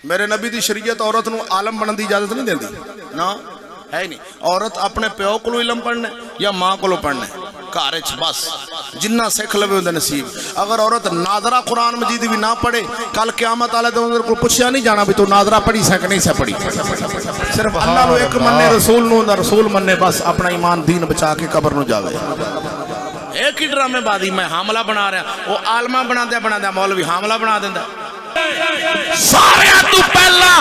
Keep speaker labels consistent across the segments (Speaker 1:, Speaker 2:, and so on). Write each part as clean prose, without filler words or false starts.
Speaker 1: मेरे नबी की शरीयत औरत नूं आलम बनने की इजाजत नहीं देती ना, है नहीं। औरत अपने प्यो को इलम पढ़ना या माँ को पढ़ना घर बस जिन्ना सिख लवे उहदा नसीब। अगर औरत नादरा कुरान मजीद भी ना पढ़े कल क़यामत वाले दिन को पूछा नहीं जाना भी तू नादरा पढ़ी सा कि नहीं सा पढ़ी। सिर्फ अल्लाह नूं एक मन्ने, रसूल नूं रसूल मन्ने, बस अपना ईमान दीन बचा के कबर नूं जावे। एक ही ड्रामेबाजी मैं हामला बना रहा, वो आलमा बनाद्या मौलवी हामला बना देंदा। सारे तू पहला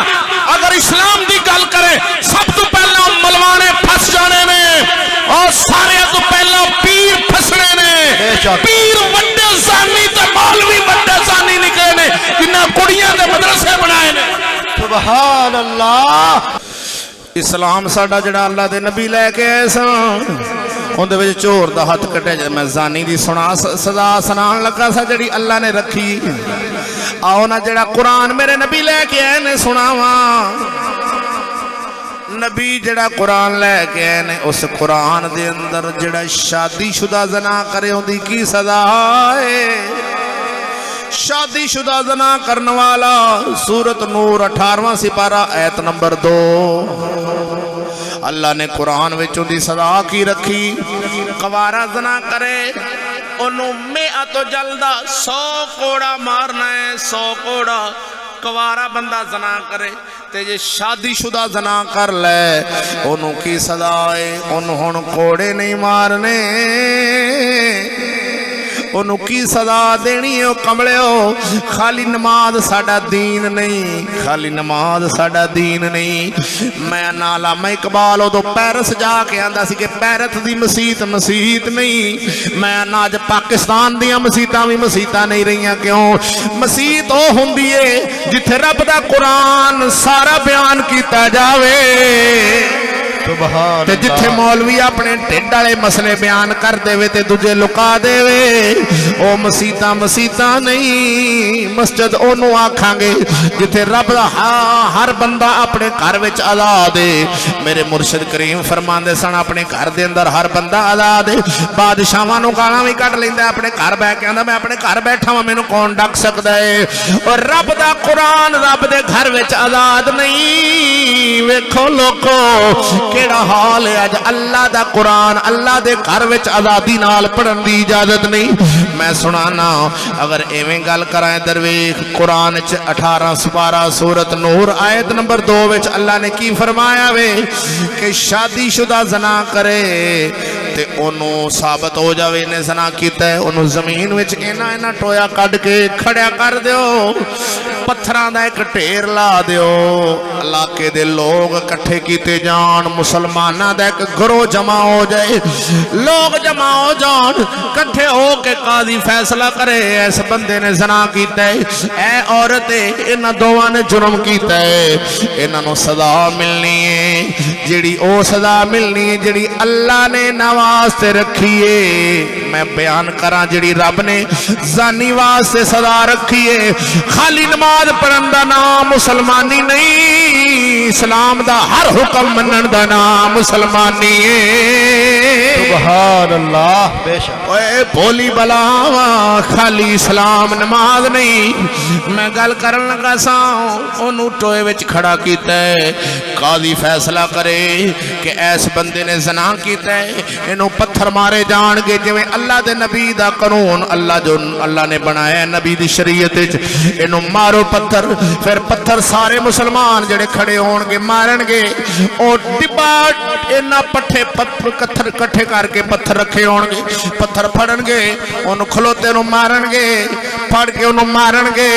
Speaker 1: अगर इस्लाम की गल करे सब तो पहला मलवाने फस जाने ने और सारे तो पहला पीर फसने ने। पीर वड्डे जानी ते मौलवी वड्डे जानी निकले ने जिन्ना कुड़ियां दे मदरसे बनाए ने। सुभान अल्लाह। इस्लाम साडा जड़ा अल्लाह दे नबी लैके आए सन उहदे विच चोर दा हथ कट्टिया। मैं जानी दी सुना सजा सुनान लगा सा जड़ी अल्लाह ने रखी। आओ ना जड़ा कुरान मेरे नबी लैके आए ने सुनावा। नबी जड़ा कुरान लैके आए ने उस कुरान दे अंदर जड़ा शादीशुदा जना करे उहदी की सजा है। शादीशुदा जना करने वाला सूरत नूर 18वां सिपारा आयत नंबर 2 अल्लाह ने कुरान विच उहदी सजा की रखी। कवारा जना करे ओनू मेआ तो जलदा 100 कोड़ा मारना है, 100 कोड़ा। कवारा बंदा जना करे ते जे शादीशुदा जना कर ले ओनू की सजा है। ओनू हुण कोड़े नहीं मारने, ओनू की सजा देनी है। कमले हो खाली नमाज साडा दीन नहीं, खाली नमाज साडा दीन नहीं। मैं नाला मैं इकबाल उदो पैरिस जाके आंदा सी कि पैरत दी मसीत मसीत नहीं। मैं ना अज पाकिस्तान दियां मसीतां भी मसीतां नहीं रहियां। क्यों? मसीत ओ हुंदी है जिथे रब दा कुरान सारा बयान किया जावे ते जिथे मौलवी अपने ढिड वाले मसले बयान कर देवे ते दूजे लुका देवे ओ मसीता मसीता नहीं। मस्जिद ओनू आखांगे जिथे रब दा हर बंदा अपने घर विच आजाद है। मेरे मुर्शिद करीम फरमांदे सन अपने घर दे अंदर हर बंदा आजाद है। बादशाहां नूं गालां भी कढ लैंदा अपने घर बैठ के आंदा मैं अपने घर बैठा वां मैनूं कौन डक सकदा है। और रब दा कुरान रब दे घर विच आजाद नहीं। वेखो लोको केड़ा हाल है अज। अल्लाह दा कुरान अल्लाह दे घर विच आजादी नाल पढ़न दी इजाजत नहीं। मैं सुनाना अगर एवें गल करां दरवेश कुरान च 18 सुपारा सूरत नूर आयत नंबर 2 विच अल्लाह ने की फरमाया वे कि शादीशुदा जना करे ते ओनू साबित हो जावे ने जना कीता है। ओनू जमीन विच इना टोया कढ के खड़िया कर दिओ, पत्थरां दा एक ढेर ला दिओ। इलाके दे लोग इकट्ठे कीते जान, मुसलमानां दा एक गिरोह जमा हो जाए, लोग जमा हो जान इकट्ठे हो के काजी फैसला करे इस बंदे ने ज़ना कीता है, ऐ औरत है, इन्हां दोवां ने जुर्म कीता है, इन्हां नूं सज़ा मिलनी है। जिहड़ी ओ सज़ा मिलनी है जिहड़ी अल्लाह ने इन्हां वास्ते रखी है। मैं बयान करां जिहड़ी रब ने ज़ानी वास्ते सज़ा रखी है। खाली नमाज पढ़न दा नाम मुसलमानी नहीं, इस्लाम दा हर हुक्म मनन दा नाम मुसलमानी है। सुभान अल्लाह। बेशक ओए भोली बलावा खाली इस्लाम नमाज नहीं। मैं गल करन लगा सा ओनू टोए विच खड़ा कीता है, काजी फैसला करे कि इस बंदे ने ज़ना कीता है, इनू पत्थर मारे जाणगे जिवें अल्लाह दे नबी दा कानून अल्लाह जो अल्लाह ने बनाया नबी दी शरीयत विच। इनू मारो पत्थर, फिर पत्थर सारे मुसलमान जिहड़े खड़े होणगे मारनगे। ओ डिब्बा इन्ना पट्ठे पत्थर इकट्ठे करके पत्थर रखे होणगे, पत्थर फड़नगे ओनू खलोते नू मारनगे, फड़ के ओनू मारनगे।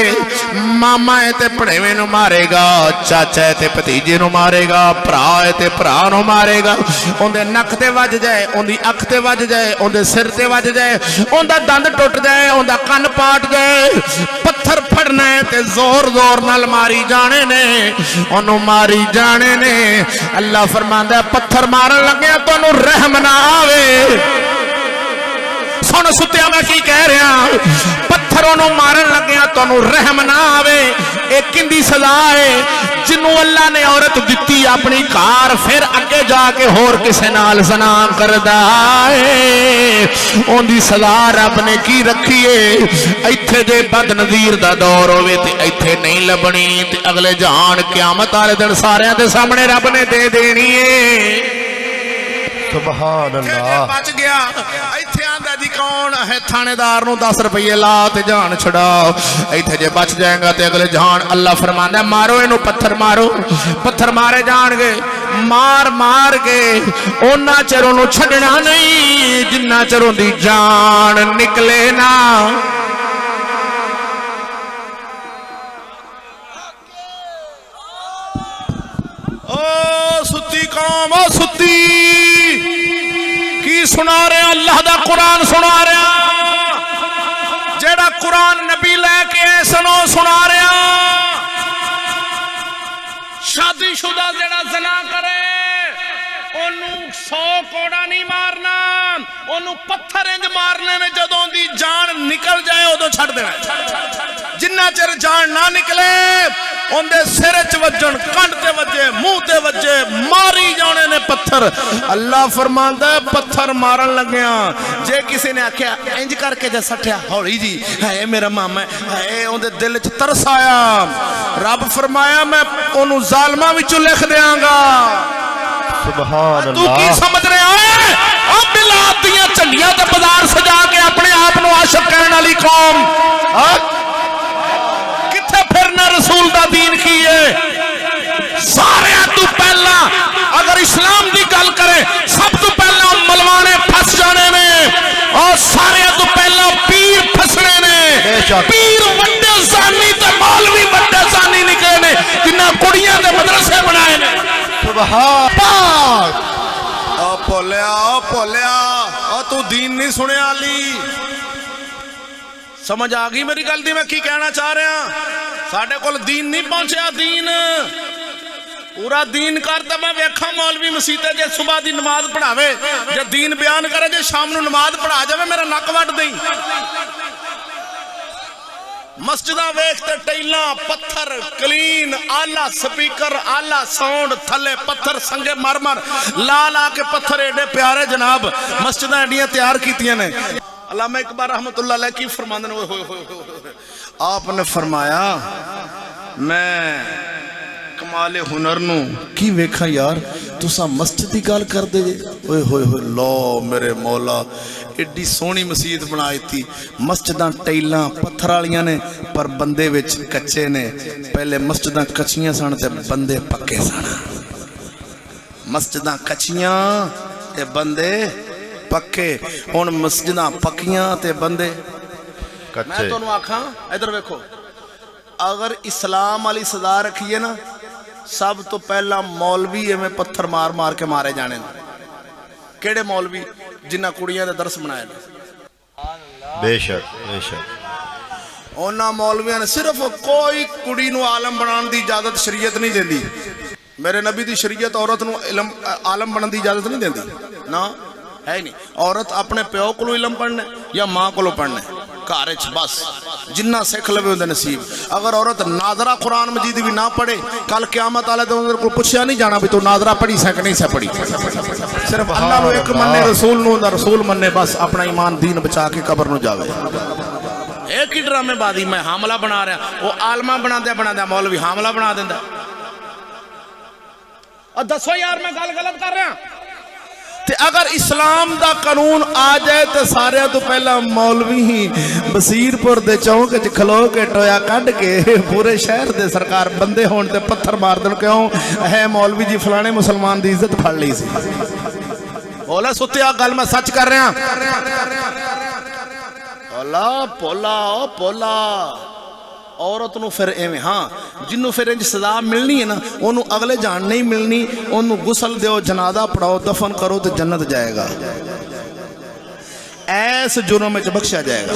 Speaker 1: मामा है ते भड़ेवें नू मारेगा, चाचा है ते भतीजे नू मारेगा, भरा है ते भरा नू मारेगा। उहदे नक ते वज जाए, उहदी अख ते वज जाए, उहदे सिर ते वज जाए, उहदा दंद टुट जाए, उहदा कन्न पाट जाए। पत्थर फड़ना है ते जोर जोर नाल मारी जाने ने, ओनू मारी जाने ने। अल्लाह फरमांदा पत्थर मारन लगे तैनू रहम ना आवे। सुन सुत्या मैं की कह रहा, पत्थर उन्होंने मारन लग्या तुहानू रहम ना आवे, एक किंदी सजा है जिन्हों अल्लाह ने औरत दिती अपनी कार, फिर अगे जाके होर किसे नाल ज़ना करदा है, उनकी सजा रब ने की रखी है। इत्थे जे बदनज़ीर दा दौर होवे ते इत्थे नहीं लभनी, ते अगले जहान क़यामत वाले दिन सारियां दे सामने रब ने दे देनी है।
Speaker 2: सुभान अल्लाह।
Speaker 1: बच गया इत्थे आंदा जी कौन है थानेदार नूं 10 रुपये ला ते जान छड़ाओ, इत्थे जे बच जाएगा ते अगले जहान अल्लाह फरमांदा मारो इनू, पत्थर मारो, पत्थर मारे जाणगे, मार मार के ओना चिर ओनू छड्डना नहीं जिन्ना चिर ओंदी जान निकले ना। ओ सुती कौम, ओ सुती की सुना रहे अल्लाह दा कुरान सुना रहा, जेड़ा कुरान नबी लैके आए सनो सुना रहा। शादीशुदा जेड़ा ज़ना करे ओनू 100 कोड़ा नहीं मारना, ओनू पत्थर इंज मारने ने, जदों दी जान निकल जाए उदों छड़ देना। जिन्ना चिर जान ना निकले उनके सिर च वजन, कंध ते वजे, मुंह ते वजे, मारी जाने ने पत्थर। अल्लाह फरमांदा पत्थर मारन लग्या जे किसी ने आख्या इंज करके जे सट्ठिया हौली जी है मेरा मामा है, उनके दिल च तरस आया, रब फरमाया मैं ओनू जालमा विचों लिख देंगा।
Speaker 2: सुभान
Speaker 1: तू की
Speaker 2: अल्लाह।
Speaker 1: समझ रहा है? अब बिलात दियां झंडियां ते बाजार सजा के अपने आप नूं आशिक कहण वाली कौम किथे फिरना रसूल दा दीन की है। सारे तू पहला अगर इस्लाम की गल करे सब तो पहला मलवाने फस जाने ने, और सारे तो पहला पीर फसने ने। पीर वड्डे ज़ानी ते मौलवी वड्डे ज़ानी निकले ने जिन्हां कुड़ियां दे मदरसे बनाए ने।
Speaker 2: सुभान पाक।
Speaker 1: ओ भोलिया ओ तू दीन नहीं सुने आली, समझ आ गई मेरी गल दी मैं की कहना चाह रहा। साडे कोल दीन नहीं पहुंचया, दीन पूरा दीन करता मैं वेखा मौलवी मसीते जे सुबह दी नमाज पढ़ावे, जे दीन बयान करे, जे शाम नूं नमाज पढ़ा जावे मेरा नक वट देई। मस्जिदा वेखते टाइलां पत्थर क्लीन, आला स्पीकर, आला साउंड, थले पत्थर संगे मरमर ला ला के पत्थर एडे प्यारे जनाब मस्जिदां एडियां तैयार कीतियां ने। अल्लामा इकबाल रहमतुल्लाह अलैह की फरमांदे ने, आपने फरमाया मैं कमाले हुनर नू की वेखा यार तुसा मस्जिद की गल कर दे जे। ओए होए होए लो मेरे मौला एडी सोहनी मसीत बनाई थी, मस्जिदां टाइलां पत्थर वालियां ने पर बंदे विच कच्चे ने। पहले मस्जिदां कच्चियां सन ते बंदे पक्के सन, मस्जिदां कच्चियां ते बंदे पक्के, हुण मस्जिदां पक्कियां ते बंदे कच्चे। मैं तुहानू आखां इधर वेखो, अगर इस्लाम वाली सजा रखिए ना सब तो पहला मौलवी एवं पत्थर मार मार के मारे जाने। केड़े मौलवी? जिन्हां कुड़ियां दे दरस बनाए ने।
Speaker 2: बेशक बेशक।
Speaker 1: उन्हां मौलवियां ने सिर्फ कोई कुड़ी नूं आलम बनाने की इजाजत शरीयत नहीं देती। मेरे नबी की शरीयत औरत नूं इलम आलम बनने की इजाजत नहीं देती ना, है नहीं। औरत अपने प्यो को इलम पढ़ना या माँ को पढ़ना घर बस, जिन्ना सिख लवे उहदा नसीब। अगर औरत नादरा कुरान मजीद भी ना पढ़े कल क़यामत वाले दिन उहदे कोल पुछया नहीं जाना भी तू नादरा पढ़ी सा कि नहीं सा पढ़ी। सिर्फ अल्लाह नूं एक मन्ने, रसूल नूं दा रसूल मन्ने, बस अपना ईमान दीन बचा के कबर नूं जावे। एक ही ड्रामेबाजी मैं हामला बना रहा, वो आलमा बनांदे मौलवी हामला बना दिंदा। और दसो यार मैं गल गलत कर रहा। ते अगर इस्लाम दा कानून आ जाए तो सारे तो पहला मौलवी ही बसीरपुर दे चौक च खलो के टोया कढ़ के पूरे शहर दे सरकार बंदे होने ते पत्थर मार देन, क्यों है मौलवी जी फलाने मुसलमान दी इज्जत फड़ ली सी। बोला सुत्या गल मैं सच कर रहा। पोला पोला ओ पोला औरत नूं फिर एवें, हाँ जिन्हों फिर इंज सजा मिलनी है ना उन्होंने अगले जान नहीं मिलनी, उन्होंने गुसल दो, जनाजा पढ़ाओ, दफन करो तो जन्नत जाएगा। ऐस जुर्म में बख्शा जाएगा।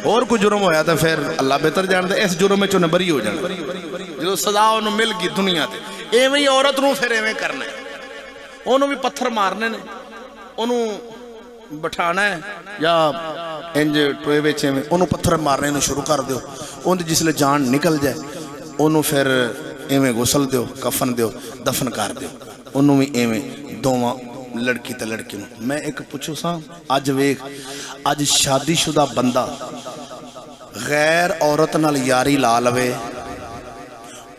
Speaker 1: और कोई जुर्म होया तो फिर अल्लाह बेहतर जानता, इस जुर्म में उन्हें बरी हो जाना जो सजा उन्होंने मिल गई दुनिया से। एवं ही औरत नूं फिर एवें करना है, उन्होंने भी पत्थर मारने ने, उन्होंने बिठाना है या
Speaker 3: ਇੰਜ ਟੋਏ ਵਿੱਚ ਐਵੇਂ ਉਹਨੂੰ ਪੱਥਰ ਮਾਰਨੇ ਨੂੰ ਸ਼ੁਰੂ ਕਰ ਦਿਓ। ਉਹਦੀ ਜਿਸਲੇ ਜਾਨ ਨਿਕਲ ਜਾਏ ਉਹਨੂੰ ਫਿਰ ਐਵੇਂ ਗੁਸਲ ਦਿਓ, ਕਫਨ ਦਿਓ, ਦਫਨ ਕਰ ਦਿਓ। ਉਹਨੂੰ ਵੀ ਐਵੇਂ ਦੋਵਾਂ ਲੜਕੀ ਤੇ ਲੜਕੀ ਨੂੰ। ਮੈਂ ਇੱਕ ਪੁੱਛੂ ਸਾਂ, ਅੱਜ ਵੇਖ, ਅੱਜ ਸ਼ਾਦੀशुदा ਬੰਦਾ ਗੈਰ ਔਰਤ ਨਾਲ ਯਾਰੀ ਲਾ ਲਵੇ,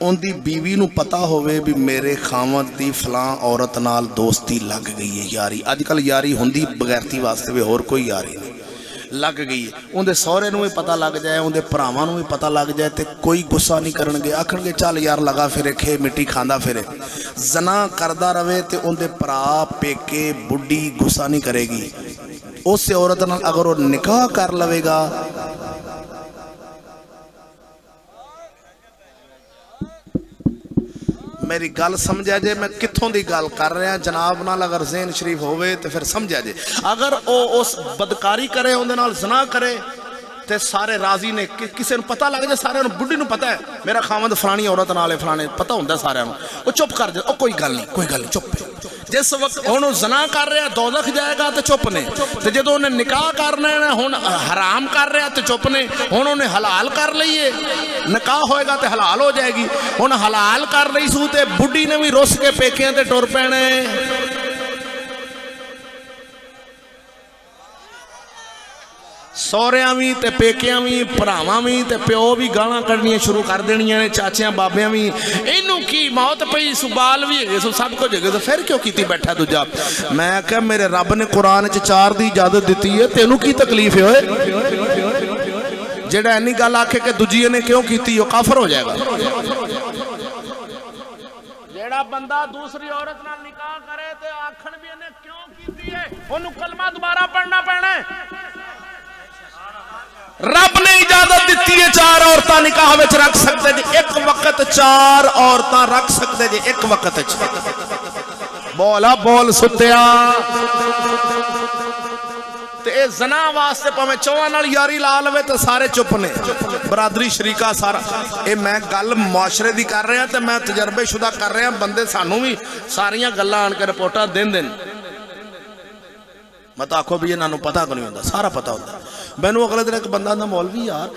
Speaker 3: ਉਹਦੀ ਬੀਵੀ ਨੂੰ ਪਤਾ ਹੋਵੇ ਵੀ ਮੇਰੇ ਖਾਵਤ ਦੀ ਫਲਾਂ ਔਰਤ ਨਾਲ ਦੋਸਤੀ ਲੱਗ ਗਈ ਹੈ, ਯਾਰੀ। ਅੱਜ ਕੱਲ੍ਹ ਯਾਰੀ ਹੁੰਦੀ ਬਗੈਰਤੀ ਵਾਸਤੇ ਵੀ, ਹੋਰ ਕੋਈ ਯਾਰੀ ਨਹੀਂ, ਲੱਗ ਗਈ ਹੈ। ਉਹਦੇ ਸਹੁਰੇ ਨੂੰ ਵੀ ਪਤਾ ਲੱਗ ਜਾਏ, ਉਹਦੇ ਭਰਾਵਾਂ ਨੂੰ ਵੀ ਪਤਾ ਲੱਗ ਜਾਏ ਤੇ ਕੋਈ ਗੁੱਸਾ ਨਹੀਂ ਕਰਨਗੇ, ਆਖਣਗੇ ਚੱਲ ਯਾਰ ਲਗਾ ਫਿਰੇ, ਖੇ ਮਿੱਟੀ ਖਾਂਦਾ ਫਿਰੇ। ਜ਼ਨਾ ਕਰਦਾ ਰਵੇ ਤੇ ਉਹਦੇ ਭਰਾ, ਪੇਕੇ, ਬੁੱਢੀ ਗੁੱਸਾ ਨਹੀਂ ਕਰੇਗੀ। ਉਸ ਔਰਤ ਨਾਲ ਅਗਰ ਉਹ ਨਿਕਾਹ ਕਰ ਲਵੇਗਾ, मेरी गल समझा जे मैं कित्थों दी गल कर रहा जनाब नाल, अगर ज़हन शरीफ होवे तो फिर समझा जे। अगर वो उस बदकारी करे, उहदे नाल ज़ना करे ते सारे राजी ने, किसी नूं पता लग जाए, सारे बुढ़ी नूं पता है मेरा खावंद फलानी औरत नाल है, फलाने पता होंदा सारिਆਂ ਨੂੰ, ਉਹ चुप कर जाए, कोई गल नहीं, कोई गल नहीं, चुप। जिस वक्त हुण ज़ना कर रहा दोज़ख जाएगा तो चुप ने, ते जदों उन्हें निकाह करना है हुण हराम कर रहा तो चुप ने। हुण उन्हें हलाल कर लईए, निकाह होएगा तो हलाल हो जाएगी। हुण हलाल कर लई सू ते बुढ़ी ने भी रुस के पेकियां ते टुर पैणे। सौहरियां भी ते पेकियां भी, भरावां भी ते प्यो भी गालां कढनियां शुरू कर देनियां ने, चाचियां बाबियां भी। इनू की मौत पई, सुबाल भी है, सब कुछ है, तो फिर क्यों कीती बैठा दूजा। मैं क्या मेरे रब ने कुरान च 4 दी इजाजत दी है, तेनू की तकलीफ है? जेड़ा इन्नी गल आखे कि दूजी ने क्यों कीती, वो काफर हो जाएगा। जेड़ा बंदा दूसरी औरत नाल निकाह करे ते आखण भी इन्हें क्यों कीती है, ओनू कलमा दोबारा पढ़ना पैना है। रब ने इजाजत दी है 4 औरतां निकाह विच रख सकते जी, एक वक्त 4 औरतां रख सकते जी, एक वक्त। बोला बोल सुत्या। ते जना वास्ते भावें 4 नाल यारी ला लवे तो सारे चुप ने, बरादरी शरीका सारा। ये मैं गल मुआशरे दी कर रहा, तो मैं तजर्बेशुदा कर रहा। बंदे सानू भी सारियां गल्लां आण के रिपोर्टां देंदे ने, मत आखो भी इन्हों पता को नहीं होता, सारा पता होता। मैनू अगले दिन एक बंदा आंदा, मौलवी यार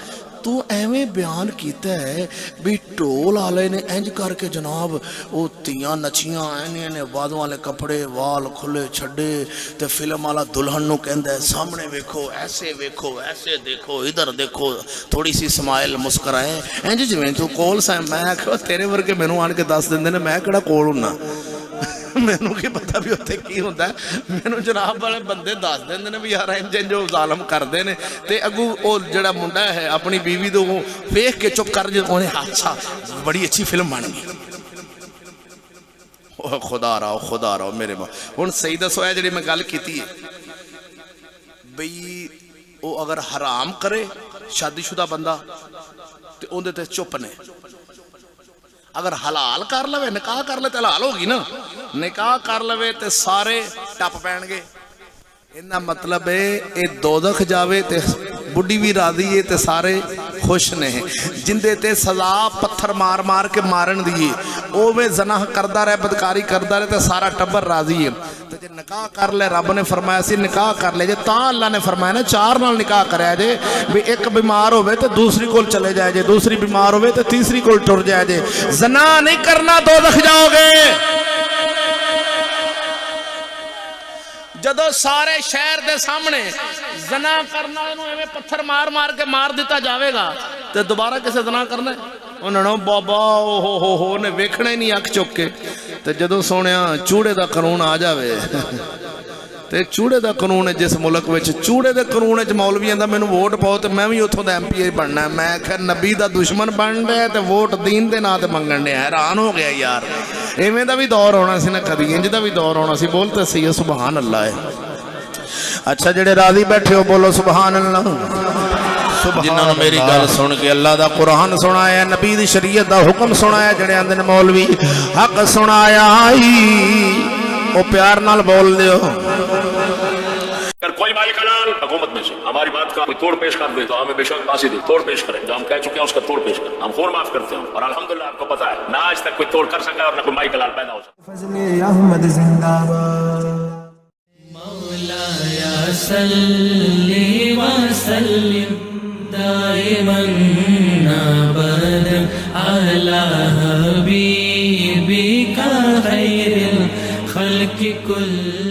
Speaker 3: तू एवें बयान किया है भी ढोल वाले ने इंज करके जनाब वो तियां नचियां इन्ने ने बादों वाले कपड़े, वाल खुले छड़े, तो फिल्म वाला दुल्हन नूं कहंदा है सामने वेखो, ऐसे देखो, इधर देखो, थोड़ी सी स्माइल, मुस्कुराए, इंज जिवें तू कोल सा। मैं आखिया तेरे वर्गे मैनू आण के दस दिंदे ने, मैं किहड़ा कोल हुन्ना, मैनू की पता भी उत्थे की हुंदा। मैनू जनाब वाले बंदे दस देंदे ने भी यार इंज इंज ज़ालम करदे ने, ते अगू ओ जिहड़ा मुंडा है अपनी बीवी तो वेख के चुप कर जे, उन्हें अच्छा बड़ी अच्छी फिल्म बन गई। खुदा रहो मेरे मां। हुण सही दसो, है जिहड़ी मैं गल कीती है बई वो अगर हराम करे शादीशुदा बंदा तो उहदे ते चुप ने, अगर हलाल कर लवे, निकाह कर ले तो हलाल होगी ना, निकाह कर लवे तो सारे टप पैणगे। इन्ना मतलब है ये दोज़ख जावे ते बुढ़ी भी राजी है ते सारे खुश ने। जिंदे ते सजा पत्थर मार मार के मारन दी, ओवें ज़ना करदा रहे, बदकारी करदा रहे तो सारा टब्बर राजी है। तो जे निकाह कर ले, रब ने फरमाया सी निकाह कर ले जे, तां अल्लाह ने फरमाया ना 4 नाल निकाह कराया जे, भी एक बीमार होवे तो दूसरी कोल चले जाए जे, दूसरी बीमार होवे तो तीसरी कोल टुर जाए जे। ज़ना नहीं करना दोज़ख जाओगे। जदों सारे शहर दे सामने जना करना एवें पत्थर मार मार के मार दिता जाएगा तो दोबारा किसे जना करना है? उन्होंने बाबा हो ने वेखना ही नहीं अख चुक के। तो जदों सुनिया चूड़े का कानून आ जाए, तो चूड़े का कानून है जिस मुल्क में, चूड़े के कानून मौलवियों का मैनू वोट पाओ तो मैं भी उतों का MP बनना है। मैं आखिर नबी का दुश्मन बन रहा तो वोट दीन के नाम से मंगन डे। हैरान हो गया यार, इवें का भी दौर होना सी ना, कभी इंज का भी दौर होना सी। बोलते सही है, सुबहान अल्लाह है। अच्छा जेडे राजी बैठे हो बोलो सुबहान अल्लाह। जिन्होंने मेरी गल सुन के अल्लाह का कुरान सुनाया, नबी दी शरीयत का हुक्म सुनाया, जेडे आंदे ने मौलवी हक सुनाया, वो प्यार नाल बोल दियो।
Speaker 4: अगर कोई मालिक हलाल हुकूमत में से हमारी बात का कोई तोड़ पेश कर दे तो हमें बेशक फांसी दे, तोड़ पेश करें, जो हम कह चुके हैं उसका तोड़ पेश करें। हम खून माफ करते हैं और अल्हम्दुलिल्लाह आपको पता है ना आज तक कोई तोड़ कर सका और ना कोई मालिक हलाल पैदा हो सका।
Speaker 5: फज़ले अहमद जिंदाबाद।
Speaker 6: मौलाया सल्ली व
Speaker 5: وسلم دائما ابدا على حبيبك خير الخلق كل